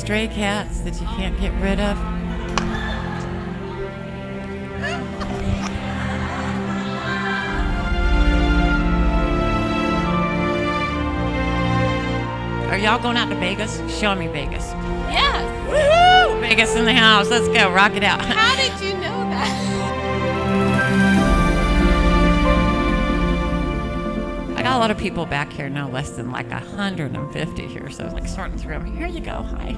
stray cats that you can't get rid of? Are y'all going out to Vegas? Show me Vegas. Yes. Woohoo! Vegas in the house. Let's go. Rock it out. How did you know that? I got a lot of people back here, no less than like 150 here. So I was like sorting through them. Here you go. Hi.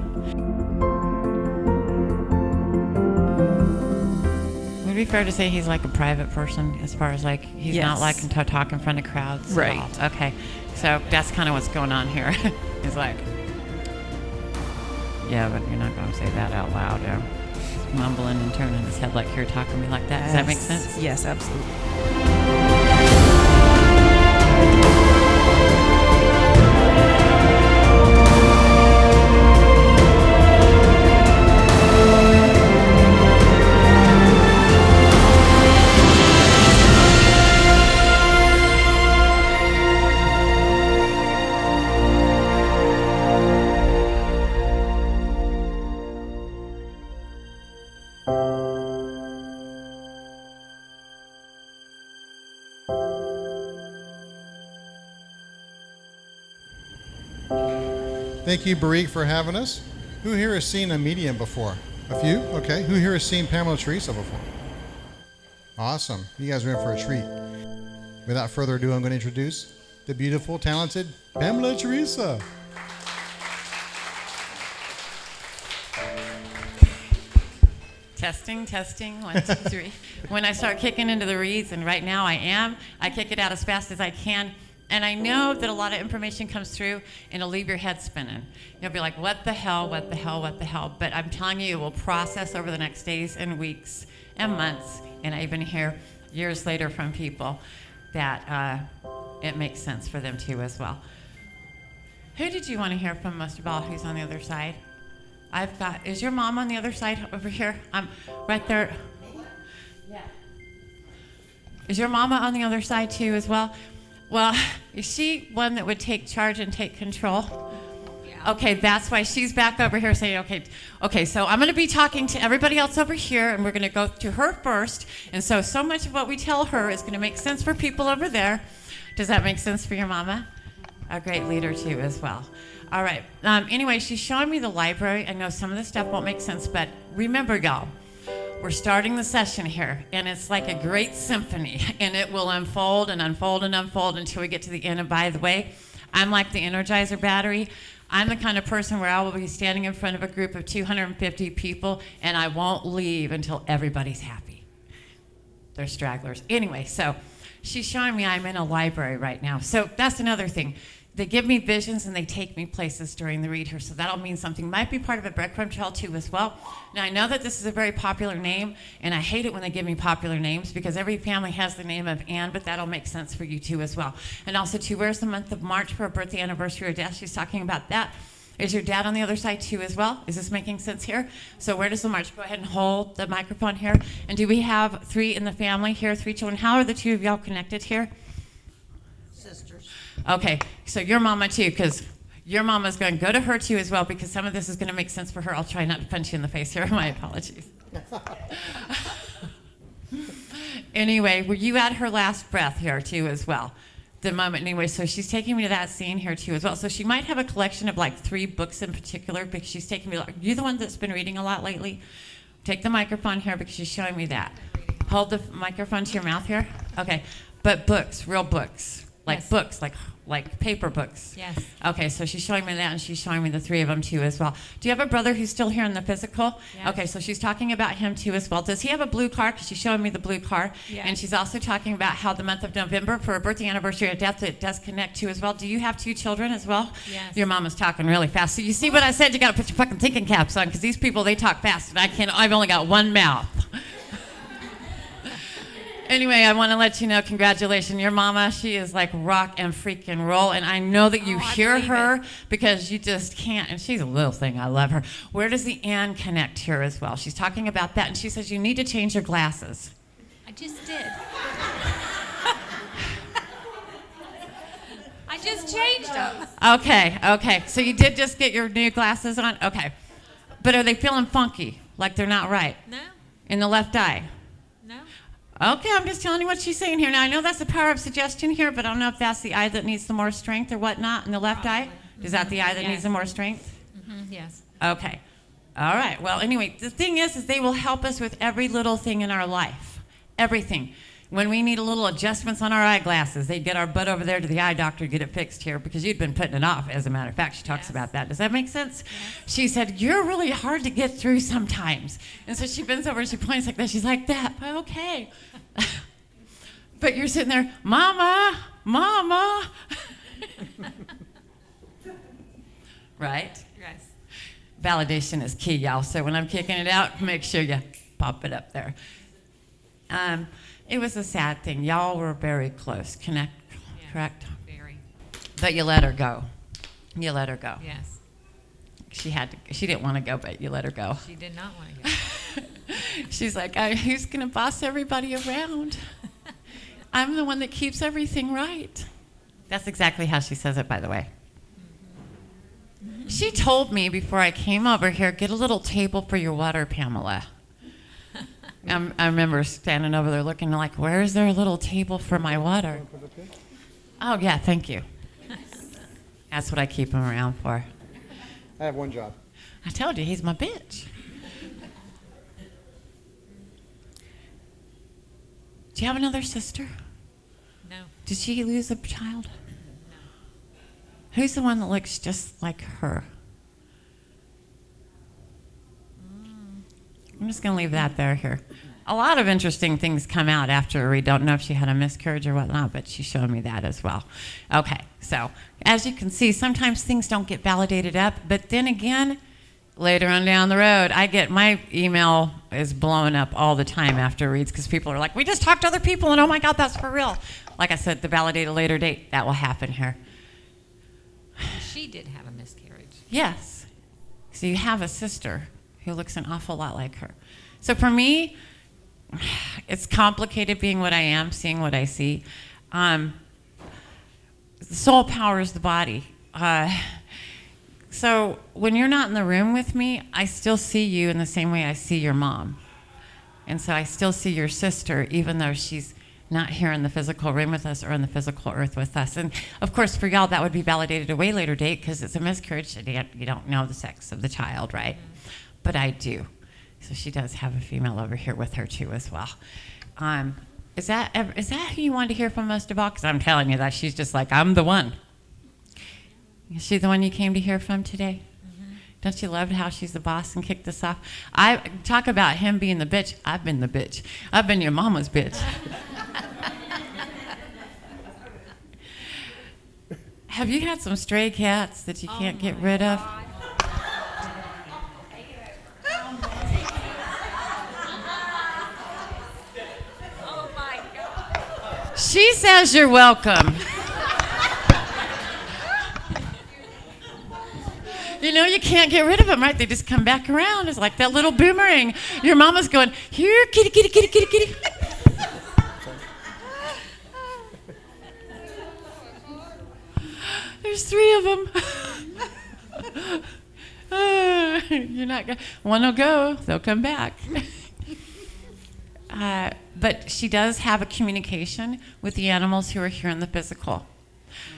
Would it be fair to say he's like a private person as far as like he's not liking to talk in front of crowds? Right. At all? Okay. So that's kind of what's going on here. He's like, yeah, but you're not going to say that out loud. He's mumbling and turning his head like you're talking to me like that. Does that make sense? Yes, absolutely. Thank you, Barrique, for having us. Who here has seen a medium before? A few? Okay. Who here has seen Pamela Theresa before? Awesome. You guys are in for a treat. Without further ado, I'm going to introduce the beautiful, talented Pamela Theresa. Testing, 1, 2, 3. When I start kicking into the reeds, and right now I kick it out as fast as I can. And I know that a lot of information comes through and it'll leave your head spinning. You'll be like, what the hell, what the hell, what the hell? But I'm telling you, it will process over the next days and weeks and months. And I even hear years later from people that it makes sense for them too as well. Who did you want to hear from most of all? Who's on the other side? Is your mom on the other side over here? I'm right there. Yeah. Is your mama on the other side too as well? Well, is she one that would take charge and take control? Yeah. Okay, that's why she's back over here saying, okay, so I'm going to be talking to everybody else over here, and we're going to go to her first. And so much of what we tell her is going to make sense for people over there. Does that make sense for your mama? A great leader, too, as well. All right. Anyway, she's showing me the library. I know some of the stuff won't make sense, but remember, y'all, we're starting the session here, and it's like a great symphony, and it will unfold and unfold and unfold until we get to the end. And by the way, I'm like the Energizer battery. I'm the kind of person where I will be standing in front of a group of 250 people, and I won't leave until everybody's happy. They're stragglers. Anyway, so she's showing me I'm in a library right now. So that's another thing. They give me visions and they take me places during the read here, so that'll mean something. Might be part of a breadcrumb trail too as well. Now I know that this is a very popular name, and I hate it when they give me popular names because every family has the name of Anne, but that'll make sense for you too as well. And also too, where's the month of March for a birthday, anniversary, or death? She's talking about that. Is your dad on the other side too as well? Is this making sense here? So where does the March? Go ahead and hold the microphone here. And do we have 3 in the family here, 3 children? How are the 2 of y'all connected here? Okay, so your mama too, because your mama's going to go to her too as well, because some of this is going to make sense for her. I'll try not to punch you in the face here. My apologies. Anyway, were you at her last breath here too as well? The moment anyway, so she's taking me to that scene here too as well. So she might have a collection of like 3 books in particular, because she's taking me. Are you the one that's been reading a lot lately? Take the microphone here because she's showing me that. Hold the microphone to your mouth here. Okay, but books, real books. Like yes. Books, like paper books. Yes. Okay, so she's showing me that, and she's showing me the 3 of them too as well. Do you have a brother who's still here in the physical? Yes. Okay, so she's talking about him too as well. Does he have a blue car? Because she's showing me the blue car. Yes. And she's also talking about how the month of November for a birthday, anniversary, or death, it does connect to as well. Do you have 2 children as well? Yes. Your mama's talking really fast. So you see what I said? You got to put your fucking thinking caps on, because these people, they talk fast, and I've only got one mouth. Anyway, I want to let you know, congratulations. Your mama, she is like rock and freaking roll. And I know that you hear her because you just can't. And she's a little thing. I love her. Where does the Anne connect here as well? She's talking about that. And she says, you need to change your glasses. I just did. I just changed them. Okay. So you did just get your new glasses on? Okay. But are they feeling funky, like they're not right? No. In the left eye? No. Okay, I'm just telling you what she's saying here. Now, I know that's the power of suggestion here, but I don't know if that's the eye that needs the more strength or whatnot in the left eye. Is that the eye that needs the more strength? Yes. Okay. All right. Well, anyway, the thing is they will help us with every little thing in our life. Everything. When we need a little adjustments on our eyeglasses, they get our butt over there to the eye doctor to get it fixed here because you'd been putting it off, as a matter of fact. She talks about that. Does that make sense? Yes. She said, you're really hard to get through sometimes. And so she bends over and she points like this. She's like that. Okay. But you're sitting there, Mama, Mama. Right? Yes. Validation is key, y'all. So when I'm kicking it out, make sure you pop it up there. It was a sad thing. Y'all were very close. Correct? Very. But you let her go. You let her go. Yes. She didn't want to go, but you let her go. She did not want to go. She's like, who's going to boss everybody around? I'm the one that keeps everything right. That's exactly how she says it, by the way. She told me before I came over here, get a little table for your water, Pamela. I remember standing over there looking like, where is there a little table for my water? Oh, yeah, thank you. That's what I keep him around for. I have one job. I told you, he's my bitch. Do you have another sister? No. Did she lose a child? No. Who's the one that looks just like her? I'm just going to leave that there here. A lot of interesting things come out after we don't know if she had a miscarriage or whatnot, but she showed me that as well. Okay, so as you can see, sometimes things don't get validated up, but then again, later on down the road, my email is blowing up all the time after reads because people are like, we just talked to other people and oh my God, that's for real. Like I said, the validate a later date, that will happen here. She did have a miscarriage. Yes. So you have a sister who looks an awful lot like her. So for me, it's complicated being what I am, seeing what I see. The soul powers the body. So when you're not in the room with me, I still see you in the same way I see your mom. And so I still see your sister, even though she's not here in the physical room with us or in the physical earth with us. And of course, for y'all, that would be validated a way later date because it's a miscarriage. You don't know the sex of the child, right? But I do. So she does have a female over here with her too as well. Is that who you wanted to hear from most of all? Because I'm telling you that she's just like, I'm the one. Is she the one you came to hear from today? Mm-hmm. Don't you love how she's the boss and kicked us off? I talk about him being the bitch. I've been the bitch. I've been your mama's bitch. Have you had some stray cats that you can't get rid of? She says you're welcome. You know, you can't get rid of them, right? They just come back around. It's like that little boomerang. Your mama's going, here, kitty, kitty, kitty, kitty, kitty. There's 3 of them. You're not going. One will go. They'll come back. But she does have a communication with the animals who are here in the physical.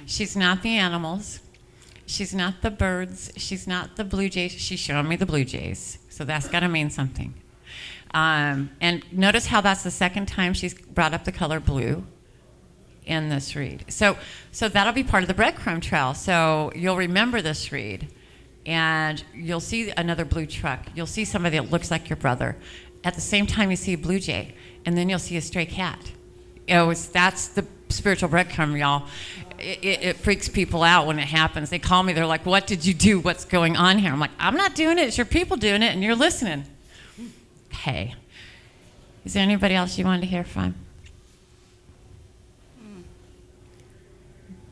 She's not the animals. She's not the birds. She's not the blue jays. She's showing me the blue jays. So that's got to mean something. And notice how that's the second time she's brought up the color blue in this read. So that'll be part of the breadcrumb trail. So you'll remember this read. And you'll see another blue truck. You'll see somebody that looks like your brother. At the same time, you see a blue jay, and then you'll see a stray cat. That's the spiritual breadcrumb, y'all. It freaks people out when it happens. They call me. They're like, what did you do? What's going on here? I'm like, I'm not doing it. It's your people doing it, and you're listening. Hey. Is there anybody else you wanted to hear from?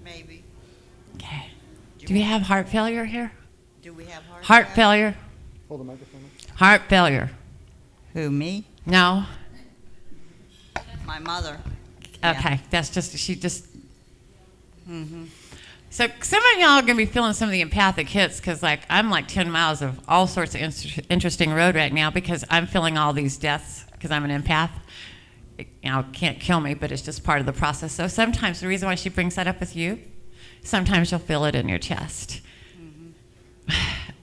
Maybe. Okay. Do we have heart failure here? Do we have Heart failure? Hold the microphone up. Heart failure. Who, me? No? My mother. Okay, that's just, she just, So some of y'all are going to be feeling some of the empathic hits because, like, I'm like 10 miles of all sorts of interesting road right now because I'm feeling all these deaths because I'm an empath. It can't kill me, but it's just part of the process. So sometimes the reason why she brings that up with you, sometimes you'll feel it in your chest.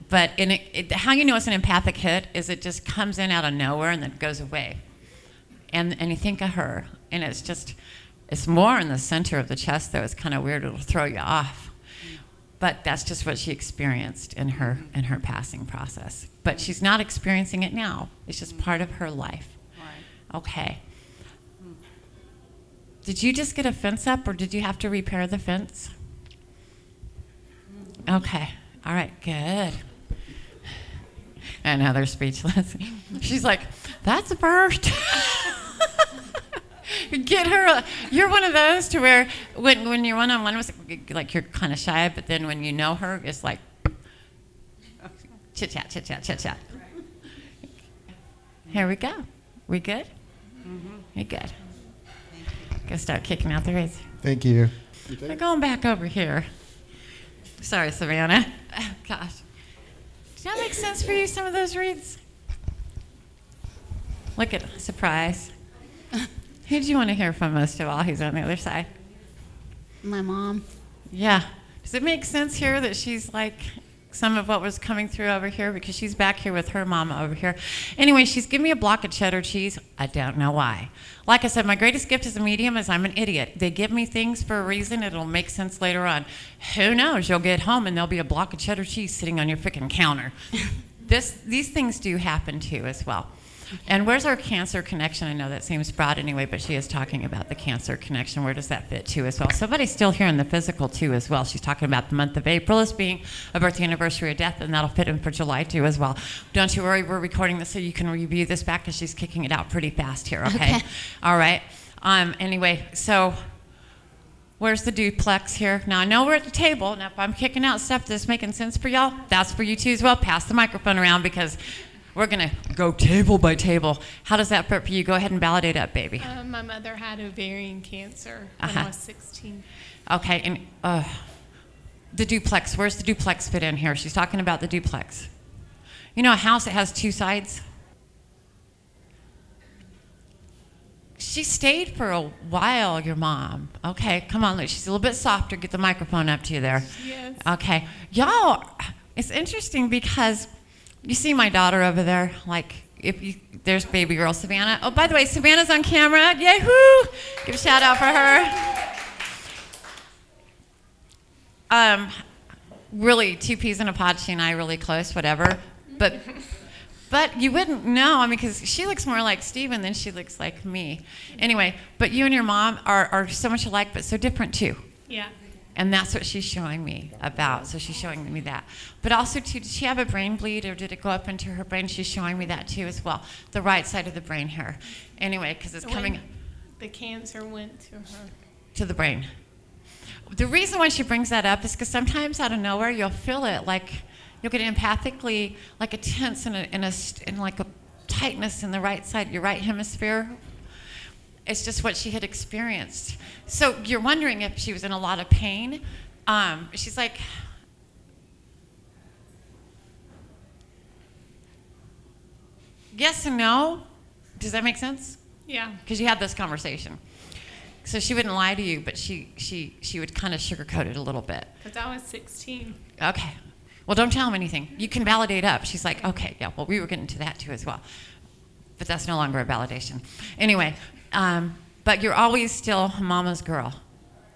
But how you know it's an empathic hit is it just comes in out of nowhere and then goes away. And you think of her, and it's more in the center of the chest, though. It's kind of weird. It'll throw you off. But that's just what she experienced in her passing process. But she's not experiencing it now. It's just part of her life. Right. Okay. Did you just get a fence up, or did you have to repair the fence? Okay. All right. Good. And now they're speechless. She's like, that's a first. Get her. You're one of those to where when you're one-on-one with, like, you're kind of shy, but then when you know her, it's like chit-chat, chit-chat, chit-chat. Here we go. We good? We good. Go start kicking out the reeds. Thank you. We're going back over here. Sorry, Savannah. Oh, gosh. Does that make sense for you, some of those reads? Look at surprise. Who did you want to hear from most of all? Who's on the other side? My mom. Yeah. Does it make sense here that she's like some of what was coming through over here? Because she's back here with her mama over here. Anyway, she's giving me a block of cheddar cheese. I don't know why. Like I said, my greatest gift as a medium is I'm an idiot. They give me things for a reason. It'll make sense later on. Who knows? You'll get home and there'll be a block of cheddar cheese sitting on your freaking counter. These things do happen too as well. And where's our cancer connection? I know that seems broad anyway, but she is talking about the cancer connection. Where does that fit too as well? Somebody's still here in the physical too as well. She's talking about the month of April as being a birthday anniversary of death, and that'll fit in for July too as well. Don't you worry, we're recording this so you can review this back because she's kicking it out pretty fast here, okay? All right. Anyway, so where's the duplex here? Now, I know we're at the table. Now, if I'm kicking out stuff that's making sense for y'all, that's for you too as well. Pass the microphone around because we're going to go table by table. How does that fit for you? Go ahead and validate up, baby. My mother had ovarian cancer when I was 16. Okay, and the duplex, where's the duplex fit in here? She's talking about the duplex. You know a house that has two sides? She stayed for a while, your mom. Okay, come on, look, she's a little bit softer. Get the microphone up to you there. Yes. Okay, y'all, it's interesting because you see my daughter over there, like, there's baby girl Savannah. Oh, by the way, Savannah's on camera. Yahoo! Give a shout out for her. Really, two peas in a pod, she and I really close, whatever. But you wouldn't know, I mean, because she looks more like Steven than she looks like me. Anyway, but you and your mom are so much alike, but so different too. Yeah. And that's what she's showing me about. So she's showing me that. But also, too, did she have a brain bleed or did it go up into her brain? She's showing me that, too, as well. The right side of the brain here. Anyway, because it's coming. The cancer went to her. To the brain. The reason why she brings that up is because sometimes out of nowhere, you'll feel it like you'll get empathically, like a tense and like a tightness in the right side, your right hemisphere. It's just what she had experienced. So you're wondering if she was in a lot of pain. She's like, yes and no. Does that make sense? Yeah. Because you had this conversation. So she wouldn't lie to you, but she would kind of sugarcoat it a little bit. Because I was 16. Okay. Well, don't tell him anything. You can validate up. She's like, okay, yeah, well, we were getting to that too as well. But that's no longer a validation. Anyway, but you're always still mama's girl.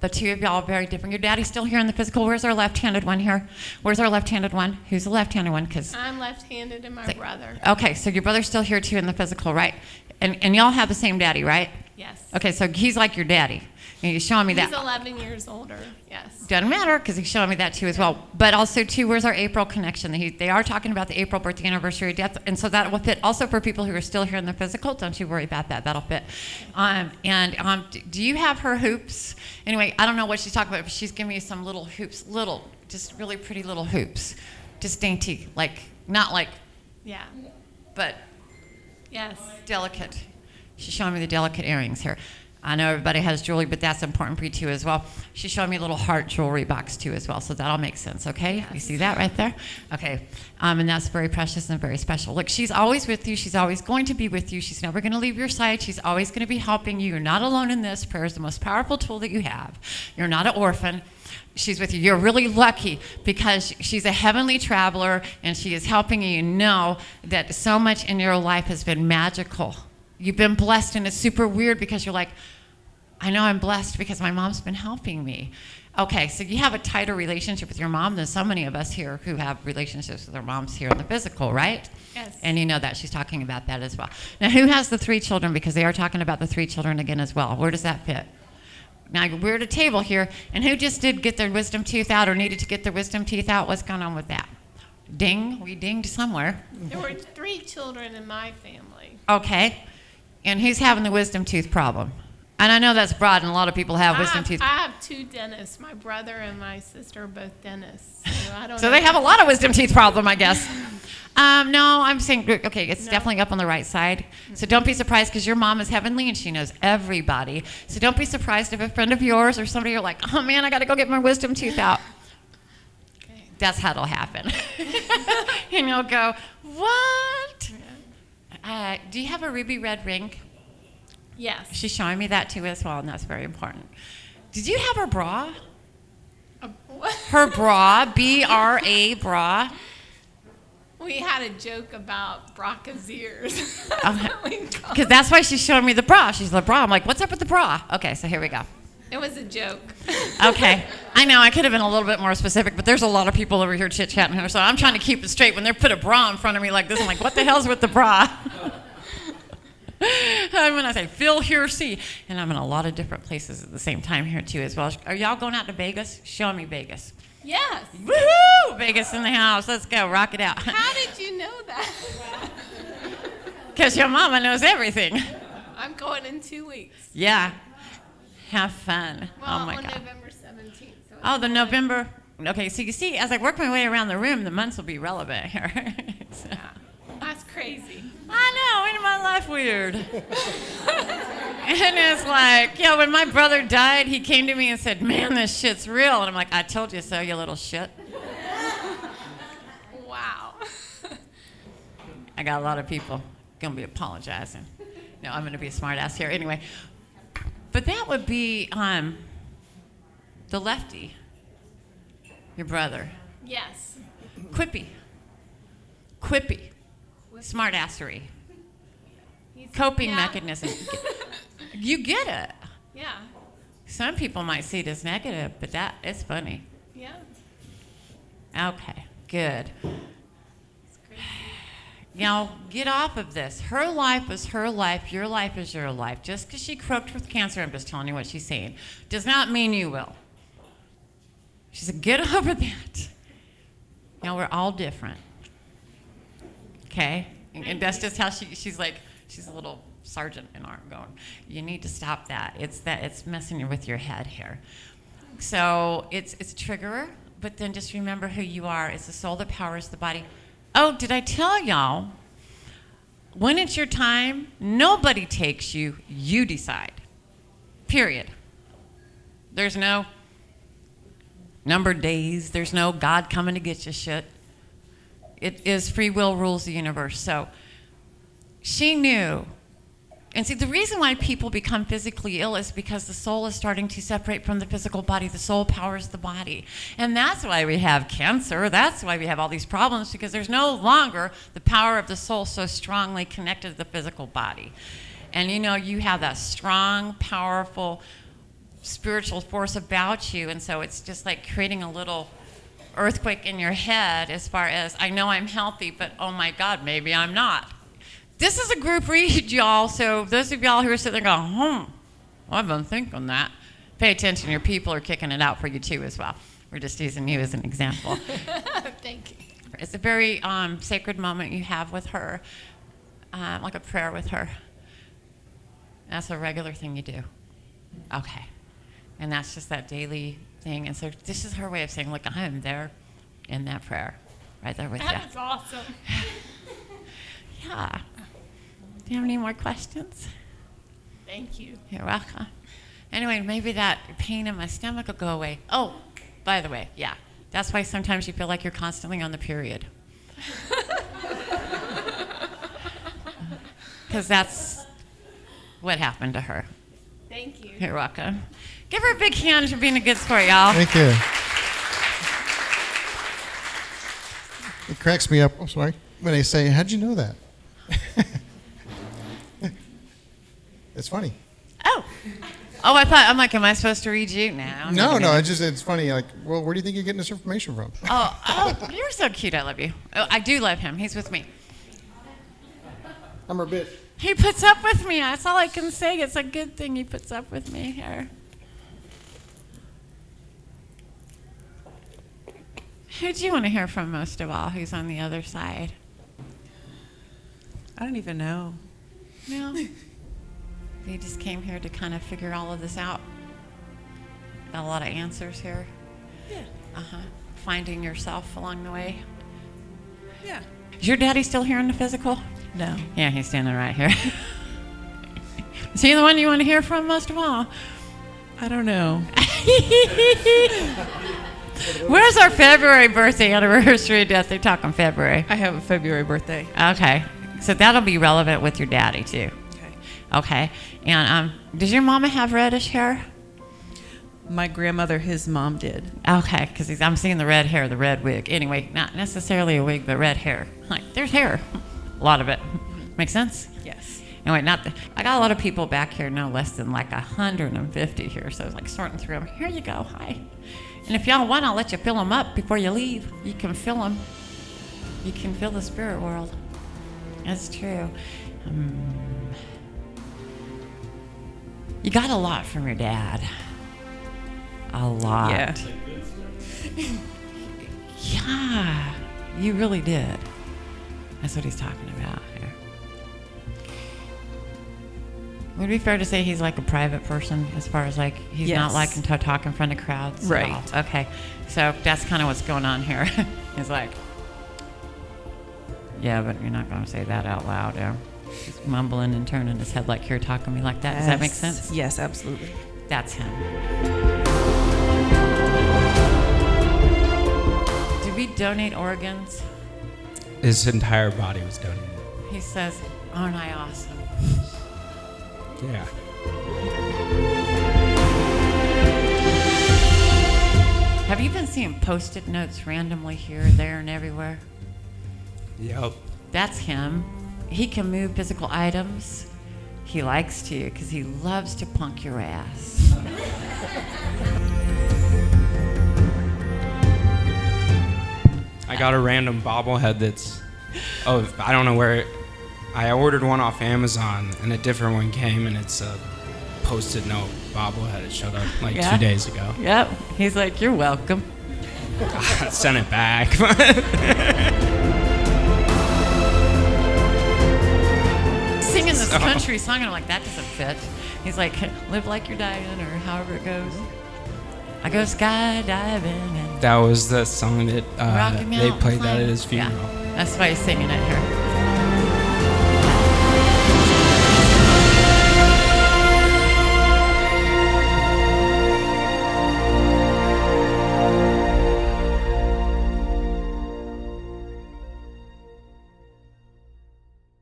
The two of y'all are very different. Your daddy's still here in the physical. Where's our left-handed one here? Where's our left-handed one? Who's the left-handed one? Because I'm left-handed and my brother. Okay, so your brother's still here too in the physical, right? And y'all have the same daddy, right? Yes. Okay, so he's like your daddy. And you're showing me that. He's 11 years older, yes. Doesn't matter, because he's showing me that too as well. But also, too, where's our April connection? They are talking about the April birthday anniversary of death, and so that will fit also for people who are still here in the physical. Don't you worry about that. That'll fit. Do you have her hoops? Anyway, I don't know what she's talking about, but she's giving me some little hoops, just really pretty little hoops. Just dainty, like, not like, Yeah. but Yes. delicate. She's showing me the delicate earrings here. I know everybody has jewelry, but that's important for you too as well. She's showing me a little heart jewelry box too as well, so that'll make sense, okay? Yes. You see that right there? Okay, and that's very precious and very special. Look, she's always with you. She's always going to be with you. She's never going to leave your side. She's always going to be helping you. You're not alone in this. Prayer is the most powerful tool that you have. You're not an orphan. She's with you. You're really lucky because she's a heavenly traveler and she is helping you. You know that so much in your life has been magical. You've been blessed, and it's super weird because you're like, I know I'm blessed because my mom's been helping me. Okay, so you have a tighter relationship with your mom than so many of us here who have relationships with our moms here in the physical, right? Yes. And you know that. She's talking about that as well. Now, who has the 3 children? Because they are talking about the 3 children again as well. Where does that fit? Now, we're at a table here, and who just did get their wisdom teeth out or needed to get their wisdom teeth out? What's going on with that? Ding. We dinged somewhere. There were 3 children in my family. Okay. And who's having the wisdom tooth problem? And I know that's broad, and a lot of people have wisdom teeth. I have 2 dentists. My brother and my sister are both dentists. So I don't So know. they have a lot of wisdom teeth problem, I guess. No, I'm saying, okay, it's definitely up on the right side. So don't be surprised because your mom is heavenly and she knows everybody. So don't be surprised if a friend of yours or somebody, you're like, oh man, I got to go get my wisdom tooth out. Okay. That's how it'll happen. And you'll go, what? Do you have a ruby red ring? Yes. She's showing me that too as well, and that's very important. Did you have her bra? What? Her bra, B-R-A, bra. We had a joke about Braca's ears. Because that's why she's showing me the bra. She's the bra. I'm like, what's up with the bra? Okay, so here we go. It was a joke. Okay. I know I could have been a little bit more specific, but there's a lot of people over here chit-chatting here, so I'm trying to keep it straight. When they put a bra in front of me like this, I'm like, what the hell's with the bra? When I say feel, hear, see, and I'm in a lot of different places at the same time here too as well. Are y'all going out to Vegas? Show me Vegas. Yes. Woohoo! Vegas in the house. Let's go. Rock it out. How did you know that? Because your mama knows everything. I'm going in 2 weeks. Yeah. Have fun. Well, oh my on God. November 17th. So Oh, the November. Okay, so you see, as I work my way around the room, the months will be relevant here. So. That's crazy. I know, ain't my life weird? And it's like, when my brother died, he came to me and said, man, this shit's real. And I'm like, I told you so, you little shit. Wow. I got a lot of people going to be apologizing. No, I'm going to be a smart ass here. Anyway, but that would be the lefty, your brother. Yes. Quippy. Smartassery. He's- Coping yeah. mechanism. You get it. Yeah. Some people might see it as negative, but that it's funny. Yeah. Okay, good. It's crazy. Get off of this. Her life was her life. Your life is your life. Just because she croaked with cancer, I'm just telling you what she's saying, does not mean you will. She said, get over that. We're all different. Okay? And that's just how she's like, she's a little sergeant in arm going, you need to stop that. It's messing with your head here. So it's a triggerer, but then just remember who you are. It's the soul that powers the body. Oh, did I tell y'all? When it's your time, nobody takes you. You decide. Period. There's no numbered days. There's no God coming to get you shit. It is free will rules the universe. So she knew. And see, the reason why people become physically ill is because the soul is starting to separate from the physical body. The soul powers the body. And that's why we have cancer. That's why we have all these problems, because there's no longer the power of the soul so strongly connected to the physical body. And you have that strong, powerful, spiritual force about you. And so it's just like creating a little earthquake in your head as far as, I know I'm healthy, but oh my God, maybe I'm not. This is a group read, y'all, so those of y'all who are sitting there going, well, I've been thinking that. Pay attention, your people are kicking it out for you too as well. We're just using you as an example. Thank you. It's a very sacred moment you have with her, like a prayer with her. That's a regular thing you do. Okay. And that's just that daily thing. And so this is her way of saying, look, I am there in that prayer, right there with you. That is awesome. Yeah. Do you have any more questions? Thank you. You're welcome. Anyway, maybe that pain in my stomach will go away. Oh, by the way, yeah. That's why sometimes you feel like you're constantly on the period. Because that's what happened to her. Thank you. You're welcome. Give her a big hand for being a good sport, y'all. Thank you. It cracks me up. I'm sorry. When they say, "How'd you know that?" It's funny. Oh, I'm like, am I supposed to read you? No, it's funny. Like, well, where do you think you're getting this information from? Oh, you're so cute. I love you. Oh, I do love him. He's with me. I'm her bitch. He puts up with me. That's all I can say. It's a good thing he puts up with me here. Who do you want to hear from most of all? Who's on the other side? I don't even know. No. You just came here to kind of figure all of this out. Got a lot of answers here. Yeah. Finding yourself along the way. Yeah. Is your daddy still here in the physical? No. Yeah, he's standing right here. Is he the one you want to hear from most of all? I don't know. Where's our February birthday anniversary death? They talk on February. I have a February birthday. Okay. So that'll be relevant with your daddy, too. Okay. Okay. And does your mama have reddish hair? My grandmother, his mom did. Okay, because I'm seeing the red hair, the red wig. Anyway, not necessarily a wig, but red hair. Like, there's hair. A lot of it. Make sense? Yes. Anyway, I got a lot of people back here, no less than like 150 here. So I was like sorting through them. Here you go. Hi. And if y'all want, I'll let you fill them up before you leave. You can fill them. You can fill the spirit world. That's true. You got a lot from your dad. A lot. Yeah. Yeah, you really did. That's what he's talking about here. Would it be fair to say he's like a private person as far as like he's not Yes. liking to talk in front of crowds? at Right. all? Okay. So that's kind of what's going on here. He's like, yeah, but you're not going to say that out loud. Yeah. He's mumbling and turning his head like you're talking to me like that. Does that make Yes. sense? Yes, absolutely. That's him. Did we donate organs? His entire body was donated. He says, aren't I awesome? Yeah. Have you been seeing Post-it notes randomly here, there, and everywhere? Yep. That's him. He can move physical items. He likes to because he loves to punk your ass. I got a random bobblehead that's, I don't know where, I ordered one off Amazon and a different one came and it's a Post-it note bobblehead. It showed up like Yeah. 2 days ago. Yep. He's like, you're welcome. I sent it back. Singing this country song, and I'm like, that doesn't fit. He's like, live like you're dying, or however it goes. I go skydiving and That was the song that Rocky they Mountain played that Climb. at his funeral. Yeah, that's why he's singing it here.